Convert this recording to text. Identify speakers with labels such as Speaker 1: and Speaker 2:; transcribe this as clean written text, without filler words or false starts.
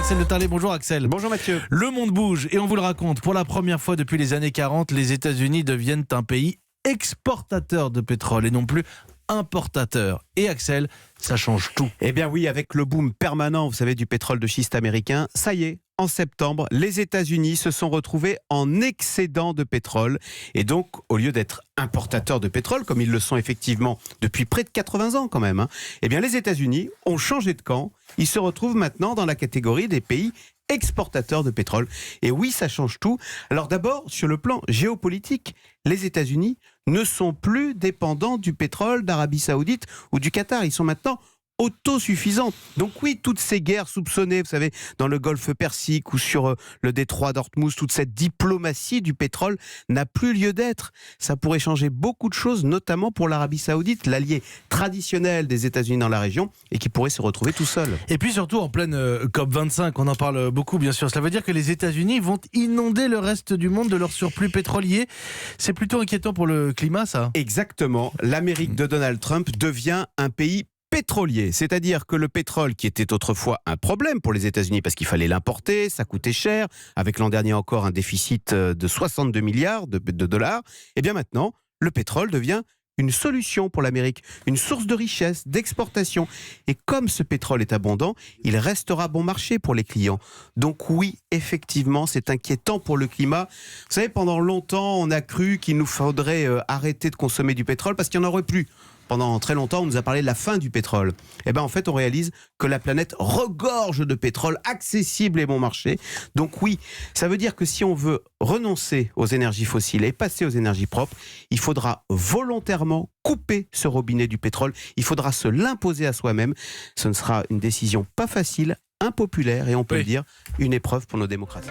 Speaker 1: Axel de Tarlet. Bonjour Axel.
Speaker 2: Bonjour Mathieu.
Speaker 1: Le monde bouge et on vous le raconte. Pour la première fois depuis les années 40, les États-Unis deviennent un pays exportateur de pétrole et non plus importateur. Et Axel, ça change tout.
Speaker 2: Eh bien oui, avec le boom permanent, vous savez, du pétrole de schiste américain, ça y est, en septembre, les États-Unis se sont retrouvés en excédent de pétrole. Et donc, au lieu d'être importateurs de pétrole, comme ils le sont effectivement depuis près de 80 ans quand même, eh bien les États-Unis ont changé de camp. Ils se retrouvent maintenant dans la catégorie des pays exportateurs de pétrole. Et oui, ça change tout. Alors d'abord, sur le plan géopolitique, les États-Unis ne sont plus dépendants du pétrole d'Arabie Saoudite ou du Qatar. Ils sont maintenant autosuffisants. Donc oui, toutes ces guerres soupçonnées, vous savez, dans le golfe Persique ou sur le détroit d'Ormuz, toute cette diplomatie du pétrole n'a plus lieu d'être. Ça pourrait changer beaucoup de choses, notamment pour l'Arabie Saoudite, l'allié traditionnel des États-Unis dans la région, et qui pourrait se retrouver tout seul.
Speaker 1: Et puis surtout en pleine COP25, on en parle beaucoup bien sûr. Cela veut dire que les États-Unis vont inonder le reste du monde de leur surplus pétrolier. C'est plutôt inquiétant pour le climat, ça.
Speaker 2: Exactement. L'Amérique de Donald Trump devient un pays pétrolier, c'est-à-dire que le pétrole qui était autrefois un problème pour les États-Unis parce qu'il fallait l'importer, ça coûtait cher, avec l'an dernier encore un déficit de 62 milliards de dollars, et bien maintenant, le pétrole devient une solution pour l'Amérique, une source de richesse, d'exportation. Et comme ce pétrole est abondant, il restera bon marché pour les clients. Donc oui, effectivement, c'est inquiétant pour le climat. Vous savez, pendant longtemps, on a cru qu'il nous faudrait arrêter de consommer du pétrole parce qu'il n'y en aurait plus. Pendant très longtemps, on nous a parlé de la fin du pétrole. Eh bien, en fait, on réalise que la planète regorge de pétrole accessible et bon marché. Donc oui, ça veut dire que si on veut renoncer aux énergies fossiles et passer aux énergies propres, il faudra volontairement couper ce robinet du pétrole. Il faudra se l'imposer à soi-même. Ce ne sera une décision pas facile, impopulaire et on peut le dire, une épreuve pour nos démocraties.